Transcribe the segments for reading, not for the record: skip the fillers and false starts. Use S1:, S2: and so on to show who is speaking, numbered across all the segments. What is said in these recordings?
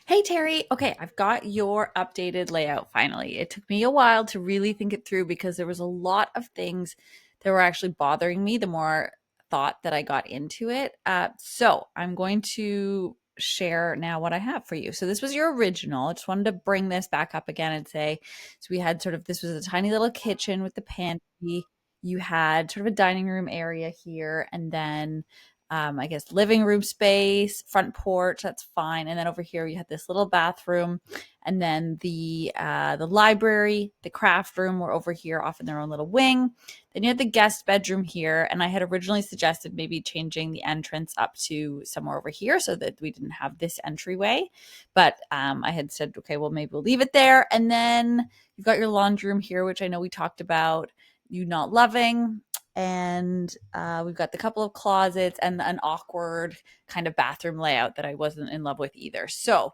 S1: Hey Terry, okay, I've got your updated layout finally. It took me a while to really think it through because there was a lot of things that were actually bothering me the more thought that I got into it. So I'm going to share now what I have for you. So this was your original. I just wanted to bring this back up again and say, so we had sort of, this was a tiny little kitchen with the pantry. You had sort of a dining room area here, and then I guess living room space, front porch, that's fine. And then over here you had this little bathroom, and then the library, the craft room were over here off in their own little wing. Then you had the guest bedroom here, and I had originally suggested maybe changing the entrance up to somewhere over here so that we didn't have this entryway. But I had said, okay, well maybe we'll leave it there. And then you've got your laundry room here, which I know we talked about you not loving, and we've got the couple of closets and an awkward kind of bathroom layout that I wasn't in love with either. So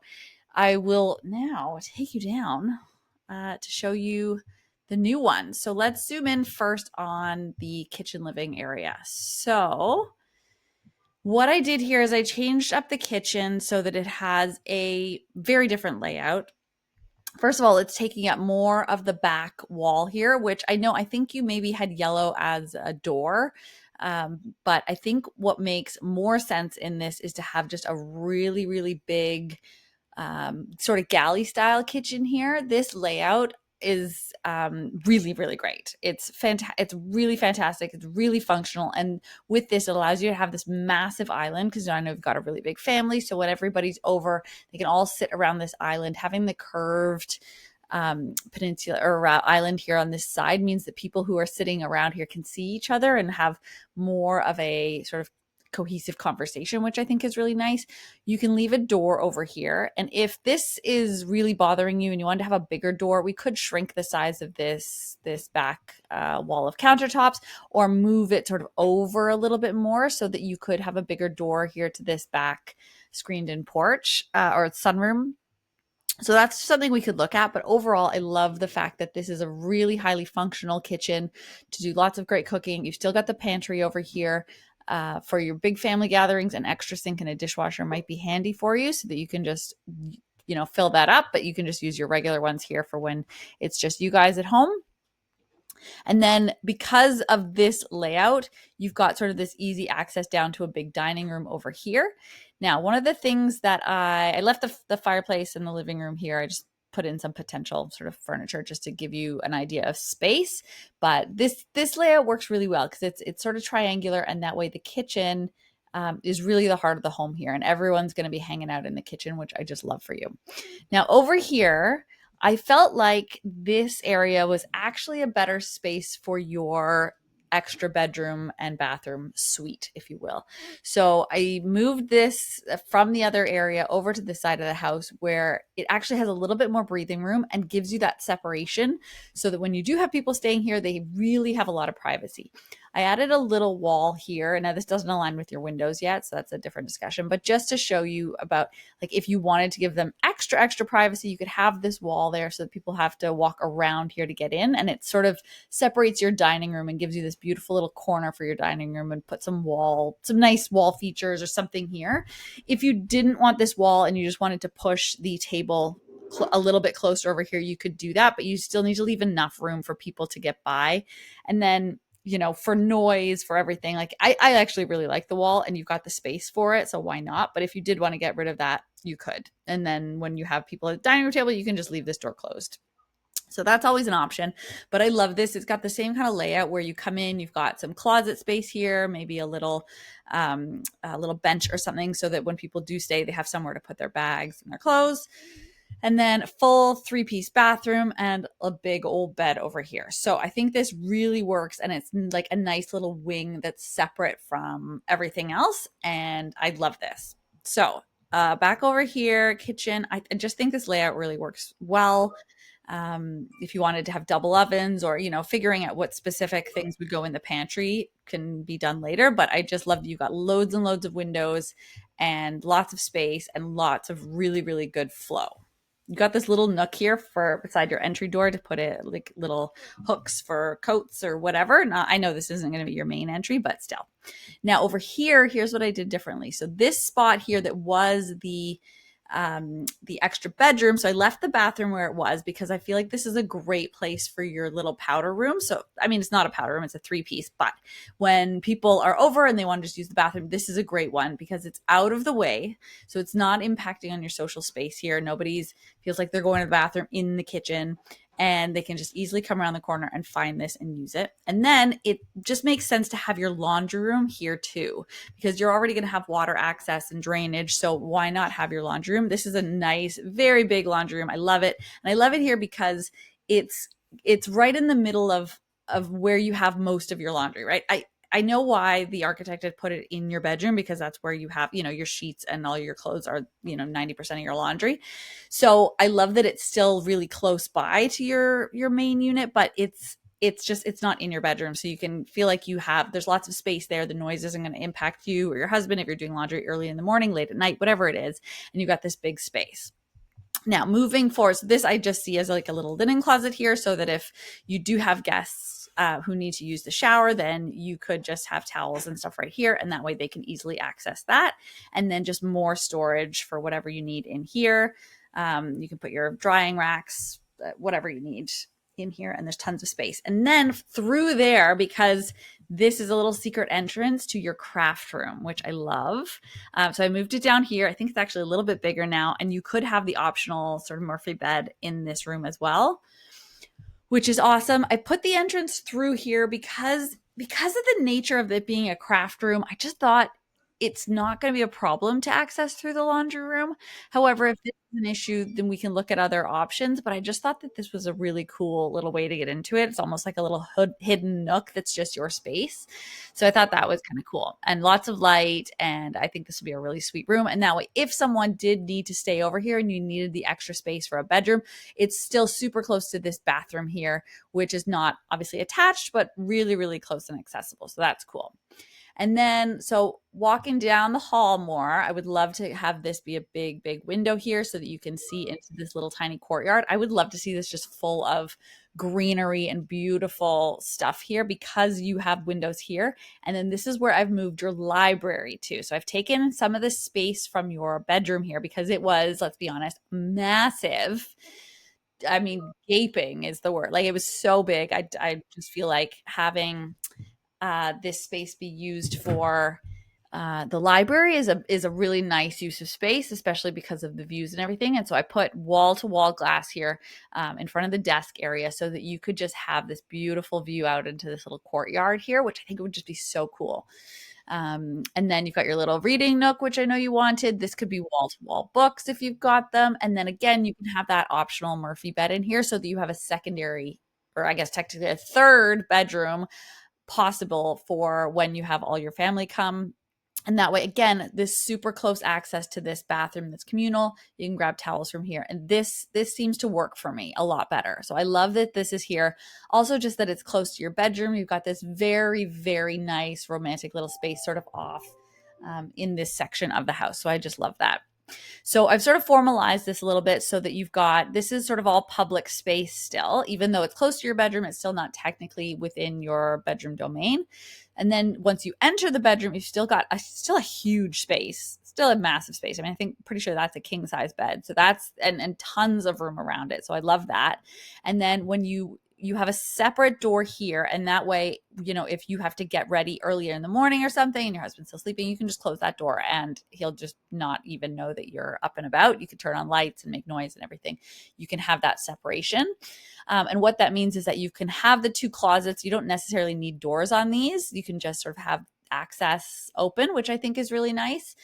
S1: I will now take you down to show you the new one. So let's zoom in first on the kitchen living area. So what I did here is I changed up the kitchen so that it has a very different layout. First of all, it's taking up more of the back wall here, which I think you maybe had yellow as a door. But I think what makes more sense in this is to have just a really, really big sort of galley style kitchen here. This layout is really, really great. It's fantastic. It's really fantastic. It's really functional. And with this, it allows you to have this massive island because I know you've got a really big family. So when everybody's over, they can all sit around this island. Having the curved peninsula or island here on this side means that people who are sitting around here can see each other and have more of a sort of cohesive conversation, which I think is really nice. You can leave a door over here. And if this is really bothering you and you want to have a bigger door, we could shrink the size of this back wall of countertops or move it sort of over a little bit more so that you could have a bigger door here to this back screened in porch or sunroom. So that's something we could look at. But overall, I love the fact that this is a really highly functional kitchen to do lots of great cooking. You've still got the pantry over here. For your big family gatherings, an extra sink and a dishwasher might be handy for you so that you can just, fill that up, but you can just use your regular ones here for when it's just you guys at home. And then because of this layout, you've got sort of this easy access down to a big dining room over here. Now, one of the things that I left the fireplace in the living room here. I just put in some potential sort of furniture just to give you an idea of space. But this layout works really well because it's sort of triangular, and that way the kitchen is really the heart of the home here, and everyone's going to be hanging out in the kitchen, which I just love for you. Now, over here, I felt like this area was actually a better space for your extra bedroom and bathroom suite, if you will. So I moved this from the other area over to this side of the house where it actually has a little bit more breathing room and gives you that separation so that when you do have people staying here, they really have a lot of privacy. I added a little wall here. Now, this doesn't align with your windows yet, so that's a different discussion, but just to show you about like if you wanted to give them extra privacy, you could have this wall there so that people have to walk around here to get in, and it sort of separates your dining room and gives you this beautiful little corner for your dining room and put some nice wall features or something here. If you didn't want this wall and you just wanted to push the table a little bit closer over here, you could do that, but you still need to leave enough room for people to get by. And then for noise, for everything. Like I actually really like the wall and you've got the space for it. So why not? But if you did want to get rid of that, you could. And then when you have people at the dining room table, you can just leave this door closed. So that's always an option. But I love this. It's got the same kind of layout where you come in, you've got some closet space here, maybe a little bench or something so that when people do stay, they have somewhere to put their bags and their clothes. And then full 3-piece bathroom and a big old bed over here. So I think this really works, and it's like a nice little wing that's separate from everything else. And I love this. So back over here, kitchen. I just think this layout really works well. If you wanted to have double ovens or, figuring out what specific things would go in the pantry can be done later. But I just love that you got loads and loads of windows and lots of space and lots of really, really good flow. You got this little nook here for beside your entry door to put it like little hooks for coats or whatever. Now, I know this isn't going to be your main entry, but still. Now over here, here's what I did differently. So this spot here that was the the extra bedroom. So I left the bathroom where it was because I feel like this is a great place for your little powder room. So, I mean, it's not a powder room, it's a 3-piece, but when people are over and they want to just use the bathroom, this is a great one because it's out of the way. So it's not impacting on your social space here. Nobody's feels like they're going to the bathroom in the kitchen, and they can just easily come around the corner and find this and use it. And then it just makes sense to have your laundry room here too, because you're already going to have water access and drainage. So why not have your laundry room? This is a nice, very big laundry room. I love it. And I love it here because it's it's right in the middle of where you have most of your laundry, right? I know why the architect had put it in your bedroom, because that's where you have, your sheets and all your clothes are, 90% of your laundry. So I love that it's still really close by to your main unit, but it's not in your bedroom. So you can feel like there's lots of space there. The noise isn't going to impact you or your husband if you're doing laundry early in the morning, late at night, whatever it is. And you've got this big space. Now, moving forward, so this I just see as like a little linen closet here, so that if you do have guests who need to use the shower, then you could just have towels and stuff right here, and that way they can easily access that. And then just more storage for whatever you need in here. You can put your drying racks, whatever you need in here, and there's tons of space. And then through there, because this is a little secret entrance to your craft room, which I love. So I moved it down here. I think it's actually a little bit bigger now, and you could have the optional sort of Murphy bed in this room as well, which is awesome. I put the entrance through here because of the nature of it being a craft room. I just thought it's not going to be a problem to access through the laundry room. However, if this is an issue, then we can look at other options. But I just thought that this was a really cool little way to get into it. It's almost like a little hidden nook that's just your space. So I thought that was kind of cool, and lots of light. And I think this would be a really sweet room. And that way, if someone did need to stay over here and you needed the extra space for a bedroom, it's still super close to this bathroom here, which is not obviously attached, but really, really close and accessible. So that's cool. And then, so walking down the hall more, I would love to have this be a big, big window here so that you can see into this little tiny courtyard. I would love to see this just full of greenery and beautiful stuff here, because you have windows here. And then this is where I've moved your library to. So I've taken some of the space from your bedroom here because it was, let's be honest, massive. I mean, gaping is the word. Like, it was so big. I just feel like having this space be used for the library is a really nice use of space, especially because of the views and everything. And so I put wall to wall glass here in front of the desk area so that you could just have this beautiful view out into this little courtyard here, which I think would just be so cool. And then you've got your little reading nook, which I know you wanted. This could be wall to wall books if you've got them. And then again, you can have that optional Murphy bed in here so that you have a secondary, or I guess technically a third bedroom possible for when you have all your family come. And that way, again, this super close access to this bathroom that's communal. You can grab towels from here. And this seems to work for me a lot better. So I love that this is here. Also, just that it's close to your bedroom. You've got this very, very nice romantic little space sort of off in this section of the house. So I just love that. So I've sort of formalized this a little bit so that this is sort of all public space still, even though it's close to your bedroom, it's still not technically within your bedroom domain. And then once you enter the bedroom, you've still got still a huge space, still a massive space. I mean, pretty sure that's a king size bed. So that's, and tons of room around it. So I love that. And then when you have a separate door here, and that way, if you have to get ready earlier in the morning or something and your husband's still sleeping, you can just close that door and he'll just not even know that you're up and about. You can turn on lights and make noise and everything. You can have that separation. And what that means is that you can have the two closets. You don't necessarily need doors on these. You can just sort of have access open, which I think is really nice.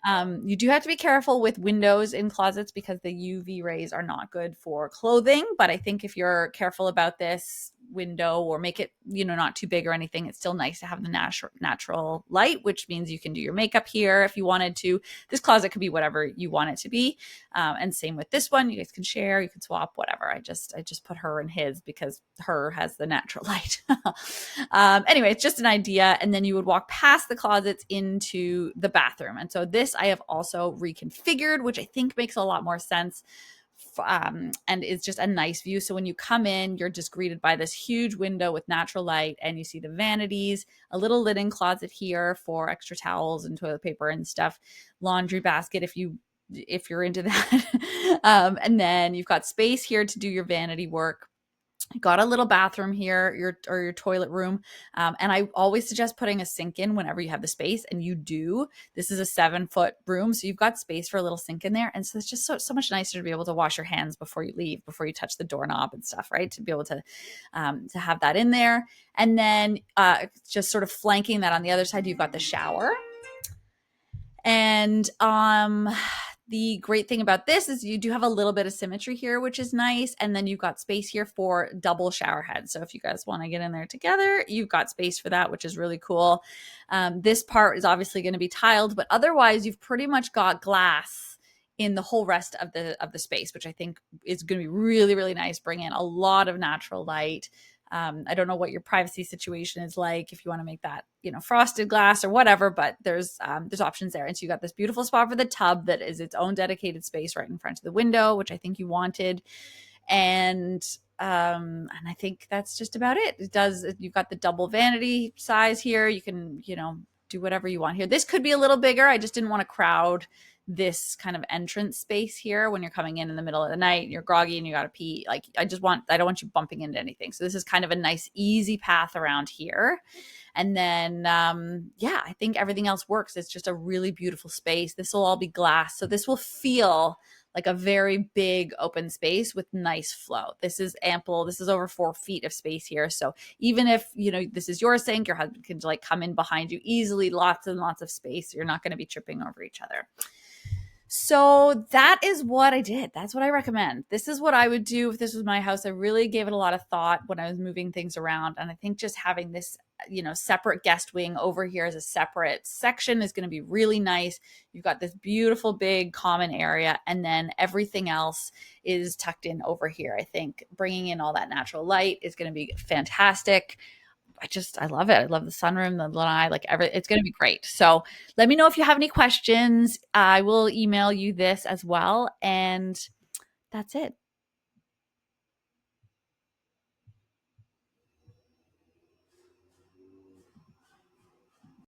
S1: You do have to be careful with windows in closets because the UV rays are not good for clothing. But I think if you're careful about this window or make it, not too big or anything, it's still nice to have the natural light, which means you can do your makeup here if you wanted to. This closet could be whatever you want it to be. And same with this one. You guys can share, you can swap, whatever. I just put her in his because her has the natural light. Anyway, it's just an idea. And then you would walk past the closets into the bathroom. And so this I have also reconfigured, which I think makes a lot more sense. And it's just a nice view. So when you come in, you're just greeted by this huge window with natural light, and you see the vanities, a little linen closet here for extra towels and toilet paper and stuff, laundry basket if you if you're into that. And then you've got space here to do your vanity work. Got a little bathroom here, your toilet room, and I always suggest putting a sink in whenever you have the space, and you do. This is a 7-foot room, so you've got space for a little sink in there, and so it's just so much nicer to be able to wash your hands before you leave, before you touch the doorknob and stuff, right? To be able to have that in there, and then just sort of flanking that on the other side, you've got the shower. And the great thing about this is you do have a little bit of symmetry here, which is nice. And then you've got space here for double shower heads. So if you guys want to get in there together, you've got space for that, which is really cool. This part is obviously going to be tiled, but otherwise you've pretty much got glass in the whole rest of the space, which I think is going to be really, really nice. Bring in a lot of natural light. I don't know what your privacy situation is like, if you want to make that, frosted glass or whatever, but there's options there. And so you got this beautiful spot for the tub that is its own dedicated space right in front of the window, which I think you wanted. And I think that's just about it. You've got the double vanity size here. You can, do whatever you want here. This could be a little bigger. I just didn't want to crowd this kind of entrance space here when you're coming in the middle of the night and you're groggy and you got to pee. Like, I don't want you bumping into anything. So this is kind of a nice, easy path around here. And then, I think everything else works. It's just a really beautiful space. This will all be glass. So this will feel like a very big open space with nice flow. This is ample. This is over 4 feet of space here. So even if, this is your sink, your husband can come in behind you easily, lots and lots of space. You're not going to be tripping over each other. So that is what I did. That's what I recommend. This is what I would do if this was my house. I really gave it a lot of thought when I was moving things around. And I think just having this, separate guest wing over here as a separate section is going to be really nice. You've got this beautiful big common area, and then everything else is tucked in over here. I think bringing in all that natural light is going to be fantastic. I love it. I love the sunroom, the lanai, it's going to be great. So let me know if you have any questions. I will email you this as well. And that's it.